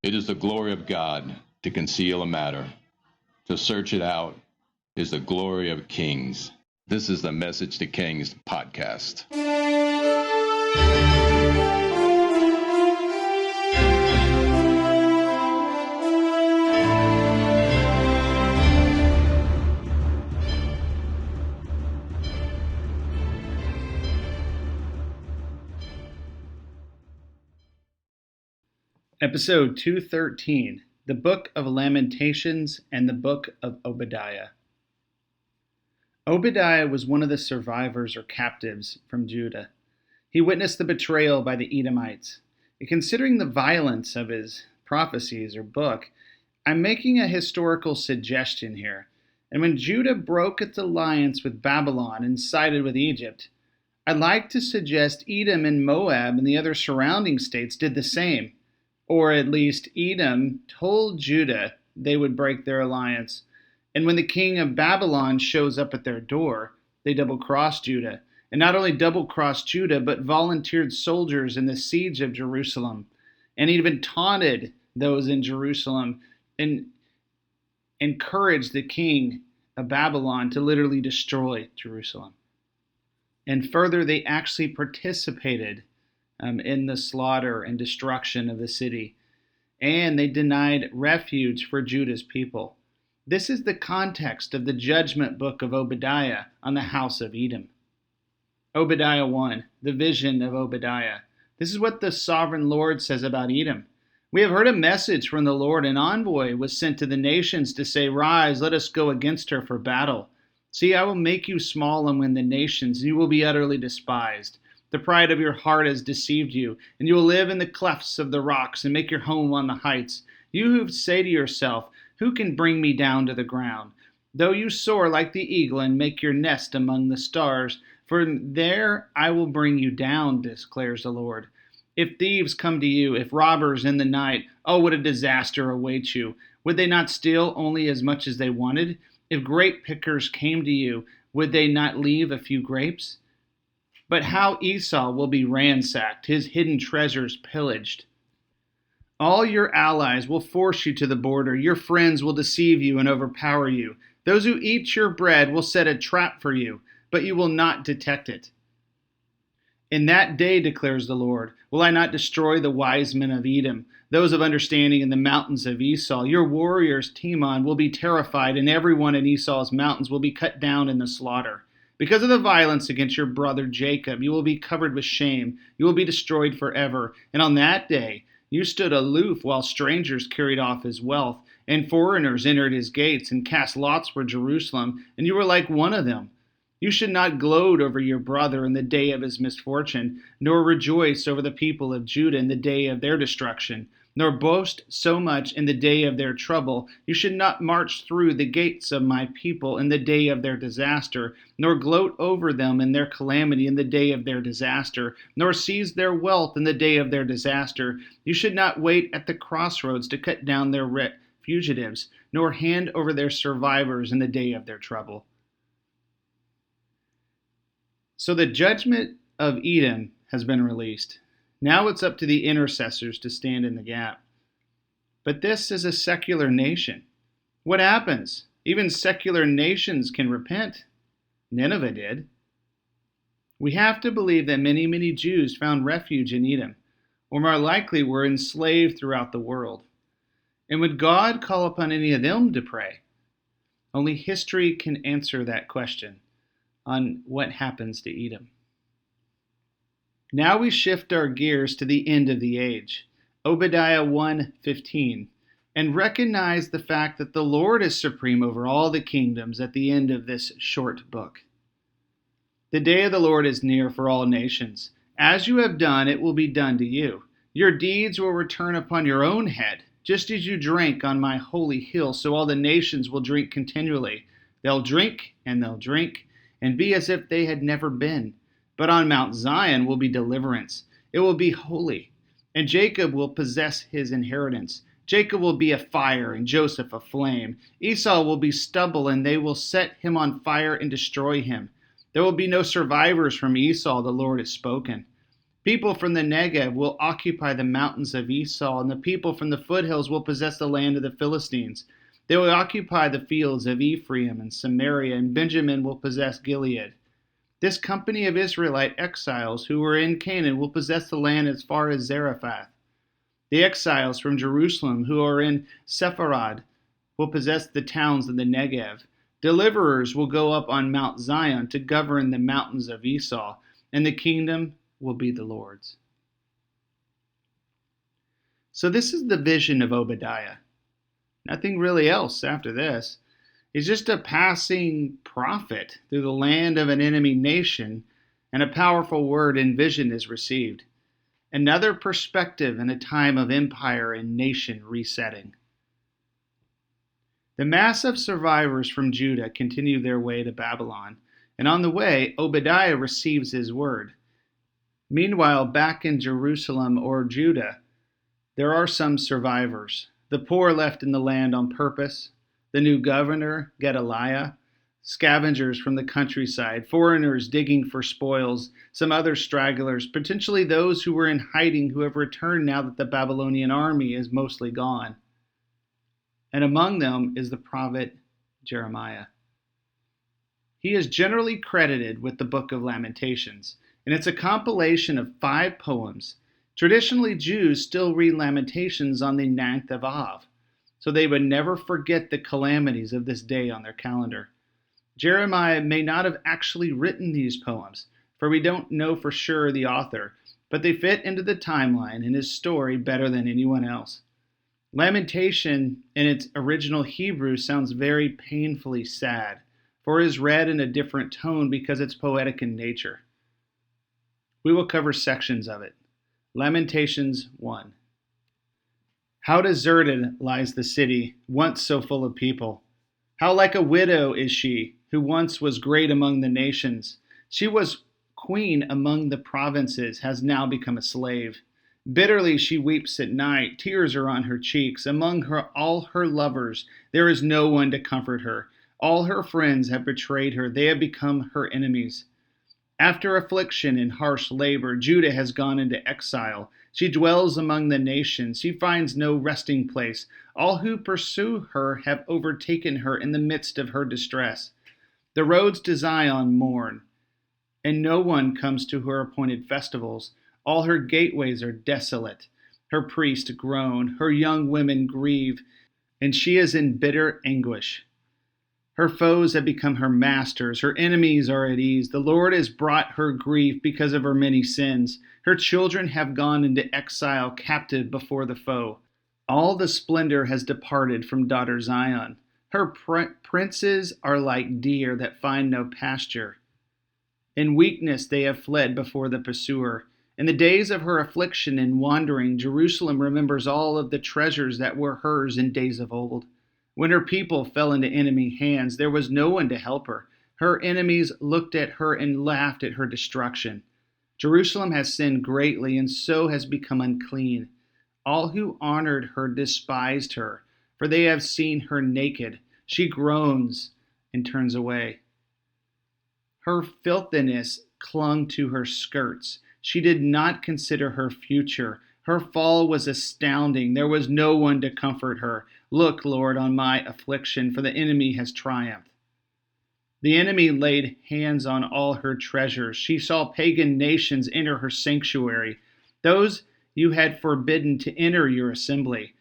It is the glory of God to conceal a matter. To search it out is the glory of kings. This is the Message to Kings podcast. Episode 213, the Book of Lamentations and the Book of Obadiah. Obadiah was one of the survivors or captives from Judah. He witnessed the betrayal by the Edomites. Considering the violence of his prophecies or book, I'm making a historical suggestion here. And when Judah broke its alliance with Babylon and sided with Egypt, I'd like to suggest Edom and Moab and the other surrounding states did the same. Or at least Edom told Judah they would break their alliance. And when the king of Babylon shows up at their door, they double-crossed Judah. And not only double-crossed Judah, but volunteered soldiers in the siege of Jerusalem. And even taunted those in Jerusalem and encouraged the king of Babylon to literally destroy Jerusalem. And further, they actually participated in the slaughter and destruction of the city. And they denied refuge for Judah's people. This is the context of the judgment book of Obadiah on the house of Edom. Obadiah 1, the vision of Obadiah. This is what the sovereign Lord says about Edom. We have heard a message from the Lord. An envoy was sent to the nations to say, "Rise, let us go against her for battle. See, I will make you small among the nations. You will be utterly despised. The pride of your heart has deceived you, and you will live in the clefts of the rocks and make your home on the heights. You who say to yourself, who can bring me down to the ground? Though you soar like the eagle and make your nest among the stars, for there I will bring you down, declares the Lord. If thieves come to you, if robbers in the night, oh, what a disaster awaits you. Would they not steal only as much as they wanted? If grape pickers came to you, would they not leave a few grapes? But how Esau will be ransacked, his hidden treasures pillaged. All your allies will force you to the border. Your friends will deceive you and overpower you. Those who eat your bread will set a trap for you, but you will not detect it. In that day, declares the Lord, will I not destroy the wise men of Edom, those of understanding in the mountains of Esau? Your warriors, Teman, will be terrified, and everyone in Esau's mountains will be cut down in the slaughter. Because of the violence against your brother Jacob, you will be covered with shame. You will be destroyed forever. And on that day, you stood aloof while strangers carried off his wealth, and foreigners entered his gates and cast lots for Jerusalem, and you were like one of them. You should not gloat over your brother in the day of his misfortune, nor rejoice over the people of Judah in the day of their destruction, nor boast so much in the day of their trouble. You should not march through the gates of my people in the day of their disaster, nor gloat over them in their calamity in the day of their disaster, nor seize their wealth in the day of their disaster. You should not wait at the crossroads to cut down their fugitives, nor hand over their survivors in the day of their trouble. So the judgment of Edom has been released. Now it's up to the intercessors to stand in the gap. But this is a secular nation. What happens? Even secular nations can repent. Nineveh did. We have to believe that many, many Jews found refuge in Edom, or more likely were enslaved throughout the world. And would God call upon any of them to pray? Only history can answer that question on what happens to Edom. Now we shift our gears to the end of the age, Obadiah 1:15, and recognize the fact that the Lord is supreme over all the kingdoms at the end of this short book. The day of the Lord is near for all nations. As you have done, it will be done to you. Your deeds will return upon your own head. Just as you drank on my holy hill, so all the nations will drink continually. They'll drink and be as if they had never been. But on Mount Zion will be deliverance. It will be holy. And Jacob will possess his inheritance. Jacob will be a fire and Joseph a flame. Esau will be stubble, and they will set him on fire and destroy him. There will be no survivors from Esau, the Lord has spoken. People from the Negev will occupy the mountains of Esau, and the people from the foothills will possess the land of the Philistines. They will occupy the fields of Ephraim and Samaria, and Benjamin will possess Gilead. This company of Israelite exiles who were in Canaan will possess the land as far as Zarephath. The exiles from Jerusalem who are in Sepharad will possess the towns of the Negev. Deliverers will go up on Mount Zion to govern the mountains of Esau, and the kingdom will be the Lord's. So this is the vision of Obadiah. Nothing really else after this. He's just a passing prophet through the land of an enemy nation, and a powerful word and vision is received. Another perspective in a time of empire and nation resetting. The mass of survivors from Judah continue their way to Babylon, and on the way, Obadiah receives his word. Meanwhile, back in Jerusalem or Judah, there are some survivors, the poor left in the land on purpose, the new governor, Gedaliah, scavengers from the countryside, foreigners digging for spoils, some other stragglers, potentially those who were in hiding who have returned now that the Babylonian army is mostly gone. And among them is the prophet Jeremiah. He is generally credited with the Book of Lamentations, and it's a compilation of 5 poems. Traditionally, Jews still read Lamentations on the 9th of Av, so they would never forget the calamities of this day on their calendar. Jeremiah may not have actually written these poems, for we don't know for sure the author, but they fit into the timeline and his story better than anyone else. Lamentation in its original Hebrew sounds very painfully sad, for it is read in a different tone because it's poetic in nature. We will cover sections of it. Lamentations 1. How deserted lies the city, once so full of people. How like a widow is she, who once was great among the nations. She was queen among the provinces, has now become a slave. Bitterly she weeps at night, tears are on her cheeks. Among all her lovers, there is no one to comfort her. All her friends have betrayed her, they have become her enemies. After affliction and harsh labor, Judah has gone into exile. She dwells among the nations. She finds no resting place. All who pursue her have overtaken her in the midst of her distress. The roads to Zion mourn, and no one comes to her appointed festivals. All her gateways are desolate. Her priests groan, her young women grieve, and she is in bitter anguish. Her foes have become her masters. Her enemies are at ease. The Lord has brought her grief because of her many sins. Her children have gone into exile, captive before the foe. All the splendor has departed from daughter Zion. Her princes are like deer that find no pasture. In weakness they have fled before the pursuer. In the days of her affliction and wandering, Jerusalem remembers all of the treasures that were hers in days of old. When her people fell into enemy hands, there was no one to help her. Her enemies looked at her and laughed at her destruction. Jerusalem has sinned greatly and so has become unclean. All who honored her despised her, for they have seen her naked. She groans and turns away. Her filthiness clung to her skirts. She did not consider her future. Her fall was astounding. There was no one to comfort her. Look, Lord, on my affliction, for the enemy has triumphed. The enemy laid hands on all her treasures. She saw pagan nations enter her sanctuary, those you had forbidden to enter your assembly.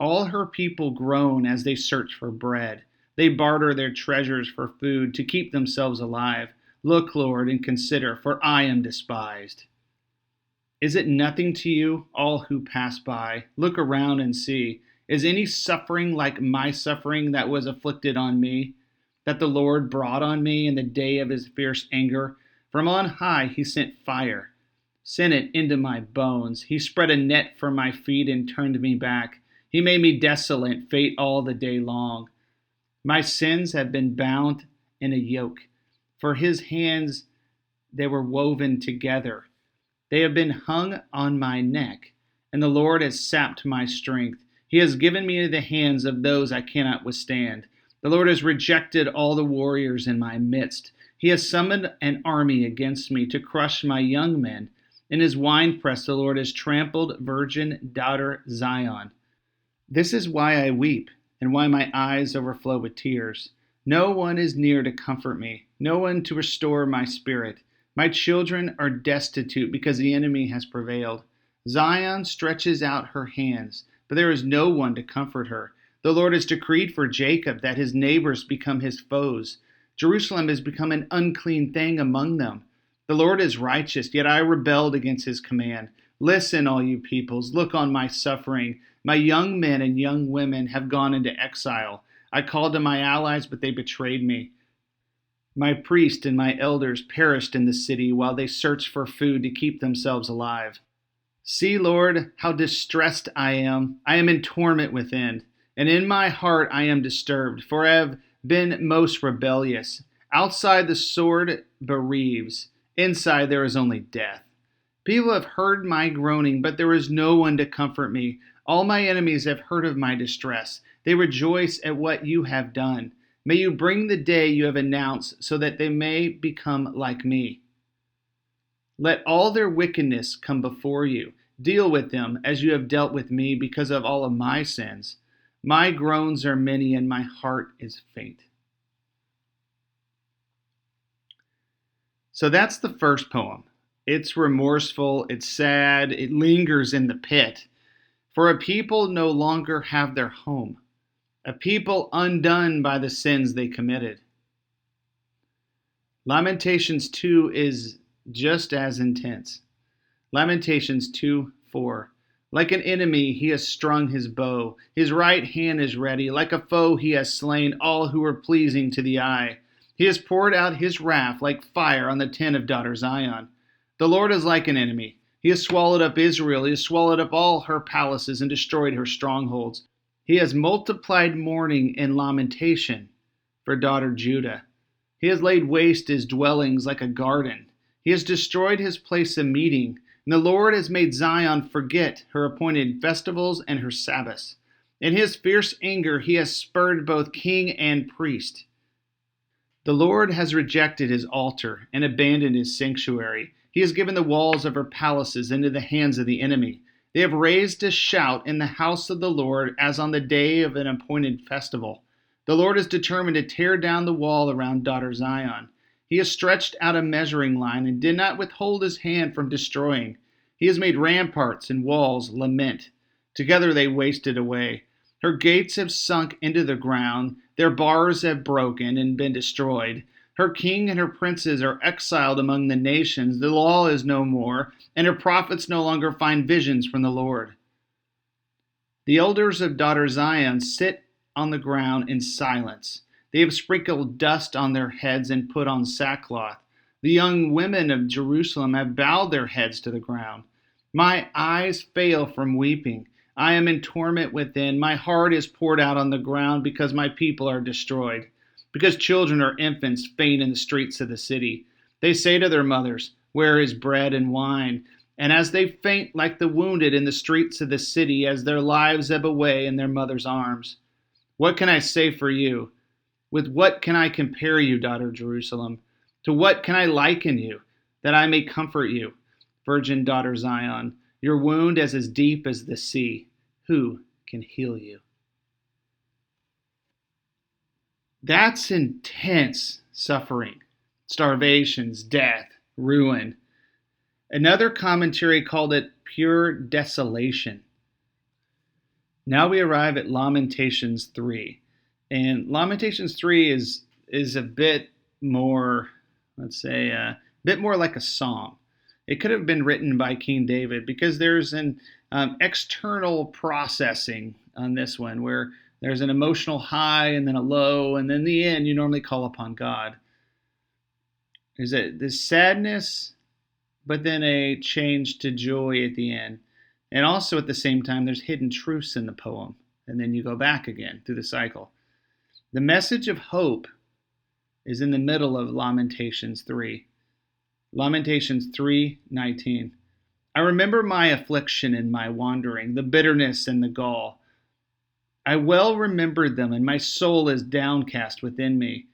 All her people groan as they search for bread. They barter their treasures for food to keep themselves alive. Look, Lord, and consider, for I am despised. Is it nothing to you, all who pass by? Look around and see. Is any suffering like my suffering that was afflicted on me, that the Lord brought on me in the day of his fierce anger? From on high he sent fire, sent it into my bones. He spread a net for my feet and turned me back. He made me desolate, fate all the day long. My sins have been bound in a yoke. For his hands they were woven together. They have been hung on my neck, and the Lord has sapped my strength. He has given me into the hands of those I cannot withstand. The Lord has rejected all the warriors in my midst. He has summoned an army against me to crush my young men. In his winepress the Lord has trampled virgin daughter Zion. This is why I weep, and why my eyes overflow with tears. No one is near to comfort me, no one to restore my spirit. My children are destitute because the enemy has prevailed. Zion stretches out her hands, but there is no one to comfort her. The Lord has decreed for Jacob that his neighbors become his foes. Jerusalem has become an unclean thing among them. The Lord is righteous, yet I rebelled against his command. Listen, all you peoples, look on my suffering. My young men and young women have gone into exile. I called to my allies, but they betrayed me. My priests and my elders perished in the city while they searched for food to keep themselves alive. See, Lord, how distressed I am. I am in torment within, and in my heart I am disturbed, for I have been most rebellious. Outside the sword bereaves, inside there is only death. People have heard my groaning, but there is no one to comfort me. All my enemies have heard of my distress. They rejoice at what you have done. May you bring the day you have announced, so that they may become like me. Let all their wickedness come before you. Deal with them as you have dealt with me because of all of my sins. My groans are many and my heart is faint. So that's the first poem. It's remorseful, it's sad, it lingers in the pit. For a people no longer have their home, a people undone by the sins they committed. Lamentations 2 is just as intense. Lamentations 2:4. Like an enemy, he has strung his bow. His right hand is ready. Like a foe, he has slain all who are pleasing to the eye. He has poured out his wrath like fire on the tent of daughter Zion. The Lord is like an enemy. He has swallowed up Israel. He has swallowed up all her palaces and destroyed her strongholds. He has multiplied mourning and lamentation for daughter Judah. He has laid waste his dwellings like a garden. He has destroyed his place of meeting, and the Lord has made Zion forget her appointed festivals and her Sabbaths. In his fierce anger he has spurred both king and priest. The Lord has rejected his altar and abandoned his sanctuary. He has given the walls of her palaces into the hands of the enemy. They have raised a shout in the house of the Lord as on the day of an appointed festival. The Lord is determined to tear down the wall around daughter Zion. He has stretched out a measuring line and did not withhold his hand from destroying. He has made ramparts and walls lament. Together they wasted away. Her gates have sunk into the ground. Their bars have broken and been destroyed. Her king and her princes are exiled among the nations. The law is no more, and her prophets no longer find visions from the Lord. The elders of daughter Zion sit on the ground in silence. They have sprinkled dust on their heads and put on sackcloth. The young women of Jerusalem have bowed their heads to the ground. My eyes fail from weeping. I am in torment within. My heart is poured out on the ground because my people are destroyed. Because children or infants faint in the streets of the city. They say to their mothers, "Where is bread and wine?" And as they faint like the wounded in the streets of the city, as their lives ebb away in their mother's arms. What can I say for you? With what can I compare you, daughter Jerusalem? To what can I liken you, that I may comfort you, virgin daughter Zion? Your wound is as deep as the sea. Who can heal you? That's intense suffering, starvations, death, ruin. Another commentary called it pure desolation. Now we arrive at Lamentations 3. And Lamentations 3 is a bit more, let's say, a bit more like a psalm. It could have been written by King David because there's an external processing on this one where there's an emotional high and then a low, and then in the end, you normally call upon God. There's this sadness, but then a change to joy at the end. And also at the same time, there's hidden truths in the poem. And then you go back again through the cycle. The message of hope is in the middle of Lamentations 3. Lamentations 3:19. I remember my affliction and my wandering, the bitterness and the gall. I well remembered them, and my soul is downcast within me.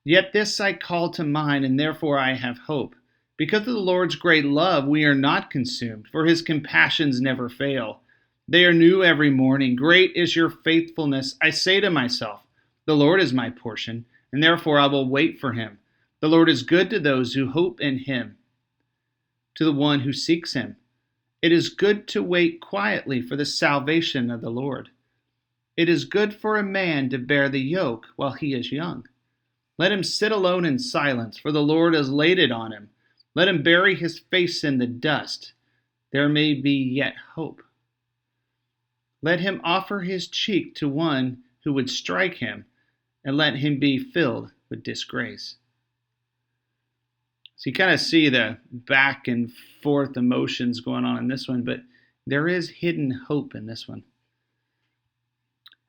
Yet this I call to mind, and therefore I have hope. Because of the Lord's great love, we are not consumed, for his compassions never fail. They are new every morning. Great is your faithfulness. I say to myself, the Lord is my portion, and therefore I will wait for him. The Lord is good to those who hope in him, to the one who seeks him. It is good to wait quietly for the salvation of the Lord. It is good for a man to bear the yoke while he is young. Let him sit alone in silence, for the Lord has laid it on him. Let him bury his face in the dust. There may be yet hope. Let him offer his cheek to one who would strike him, and let him be filled with disgrace. So you kind of see the back and forth emotions going on in this one, but there is hidden hope in this one.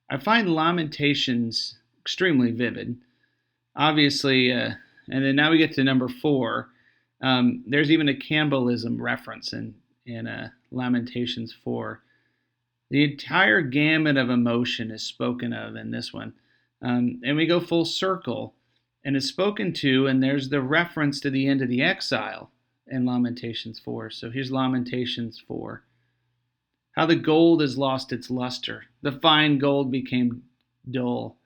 I find Lamentations extremely vivid. Obviously, and then now we get to number 4. There's even a cannibalism reference in Lamentations 4. The entire gamut of emotion is spoken of in this one. And we go full circle, and it's spoken to, and there's the reference to the end of the exile in Lamentations 4. So here's Lamentations 4. How the gold has lost its luster. The fine gold became dull.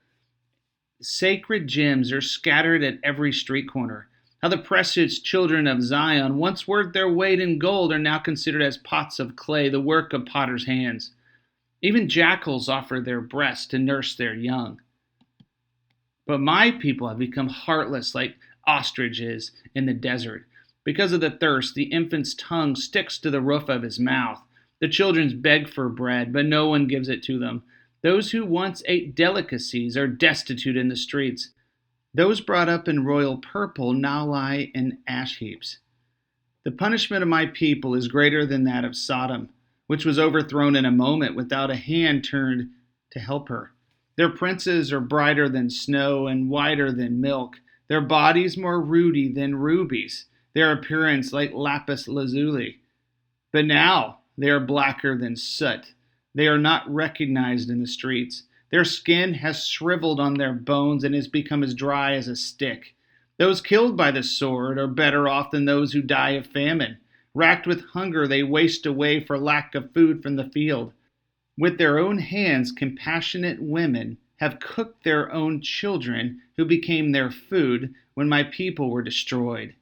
Sacred gems are scattered at every street corner. How the precious children of Zion, once worth their weight in gold, are now considered as pots of clay, the work of potters' hands. Even jackals offer their breasts to nurse their young. But my people have become heartless like ostriches in the desert. Because of the thirst, the infant's tongue sticks to the roof of his mouth. The children beg for bread, but no one gives it to them. Those who once ate delicacies are destitute in the streets. Those brought up in royal purple now lie in ash heaps. The punishment of my people is greater than that of Sodom, which was overthrown in a moment without a hand turned to help her. Their princes are brighter than snow and whiter than milk, their bodies more ruddy than rubies, their appearance like lapis lazuli. But now they are blacker than soot. They are not recognized in the streets. Their skin has shriveled on their bones and has become as dry as a stick. Those killed by the sword are better off than those who die of famine. Racked with hunger, they waste away for lack of food from the field. With their own hands, compassionate women have cooked their own children who became their food when my people were destroyed.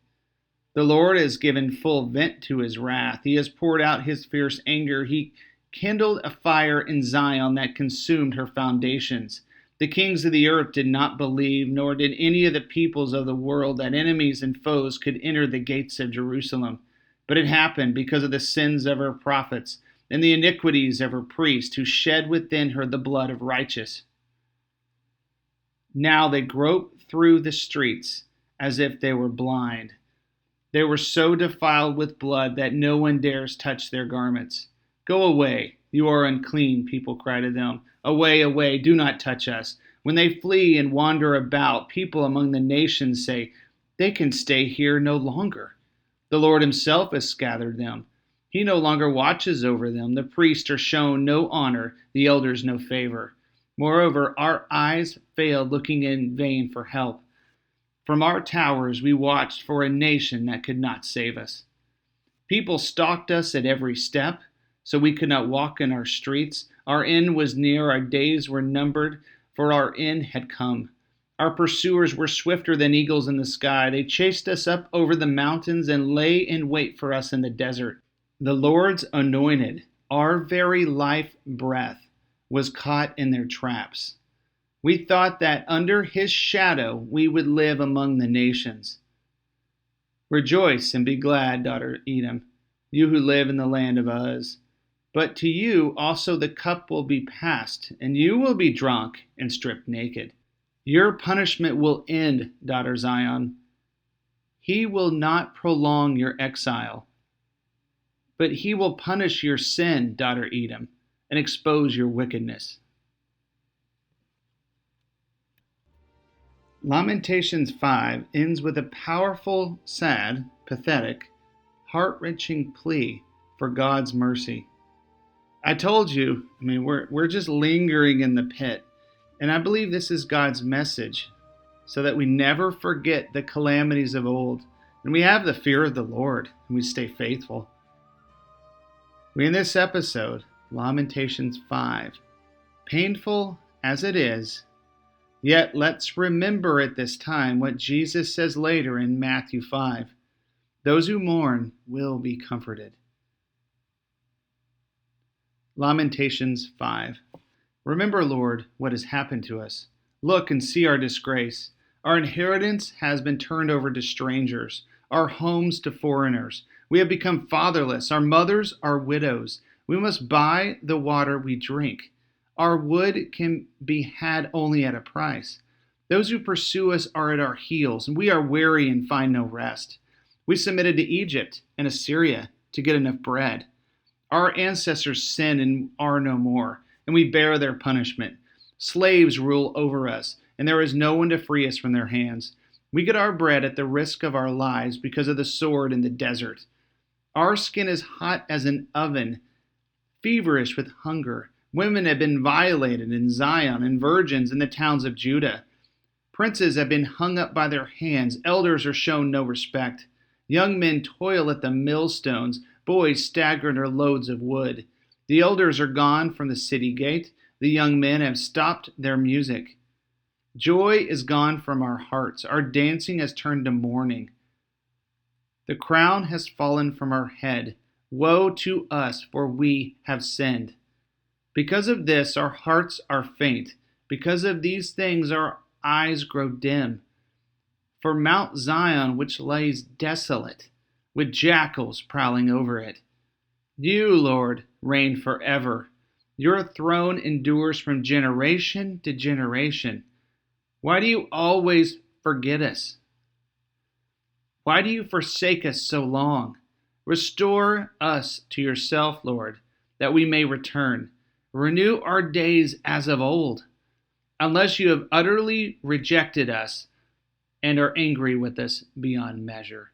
The Lord has given full vent to his wrath. He has poured out his fierce anger. He kindled a fire in Zion that consumed her foundations. The kings of the earth did not believe, nor did any of the peoples of the world, that enemies and foes could enter the gates of Jerusalem. But it happened because of the sins of her prophets and the iniquities of her priests, who shed within her the blood of righteous. Now they grope through the streets as if they were blind. They were so defiled with blood that no one dares touch their garments. Go away, you are unclean, people cry to them. Away, away, do not touch us. When they flee and wander about, people among the nations say, they can stay here no longer. The Lord himself has scattered them. He no longer watches over them. The priests are shown no honor, the elders no favor. Moreover, our eyes failed looking in vain for help. From our towers we watched for a nation that could not save us. People stalked us at every step, so we could not walk in our streets. Our end was near, our days were numbered, for our end had come. Our pursuers were swifter than eagles in the sky. They chased us up over the mountains and lay in wait for us in the desert. The Lord's anointed, our very life breath, was caught in their traps. We thought that under his shadow we would live among the nations. Rejoice and be glad, daughter Edom, you who live in the land of Uz. But to you also the cup will be passed, and you will be drunk and stripped naked. Your punishment will end, daughter Zion. He will not prolong your exile, but he will punish your sin, daughter Edom, and expose your wickedness. Lamentations 5 ends with a powerful, sad, pathetic, heart-wrenching plea for God's mercy. I told you, we're just lingering in the pit, and I believe this is God's message so that we never forget the calamities of old and we have the fear of the Lord, and we stay faithful. We in this episode, Lamentations 5, painful as it is, yet let's remember at this time what Jesus says later in Matthew 5. Those who mourn will be comforted. Lamentations 5. Remember, Lord, what has happened to us. Look and see our disgrace. Our inheritance has been turned over to strangers, our homes to foreigners. We have become fatherless. Our mothers are widows. We must buy the water we drink. Our wood can be had only at a price. Those who pursue us are at our heels, and we are weary and find no rest. We submitted to Egypt and Assyria to get enough bread. Our ancestors sin and are no more, and we bear their punishment. Slaves rule over us, and there is no one to free us from their hands. We get our bread at the risk of our lives because of the sword in the desert. Our skin is hot as an oven, feverish with hunger. Women have been violated in Zion, and virgins in the towns of Judah. Princes have been hung up by their hands. Elders are shown no respect. Young men toil at the millstones. Boys stagger under loads of wood. The elders are gone from the city gate. The young men have stopped their music. Joy is gone from our hearts. Our dancing has turned to mourning. The crown has fallen from our head. Woe to us, for we have sinned. Because of this, our hearts are faint. Because of these things, our eyes grow dim. For Mount Zion, which lays desolate, with jackals prowling over it. You, Lord, reign forever. Your throne endures from generation to generation. Why do you always forget us? Why do you forsake us so long? Restore us to yourself, Lord, that we may return. Renew our days as of old, unless you have utterly rejected us and are angry with us beyond measure.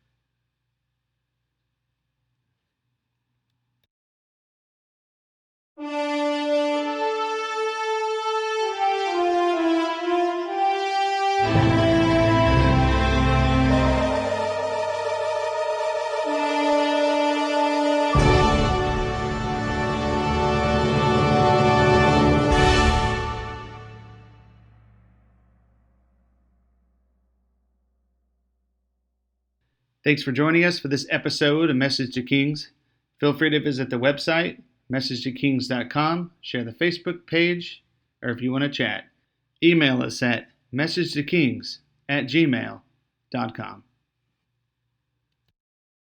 Thanks for joining us for this episode of Message to Kings. Feel free to visit the website, messagetokings.com, share the Facebook page, or if you want to chat, email us at messagetokings@gmail.com.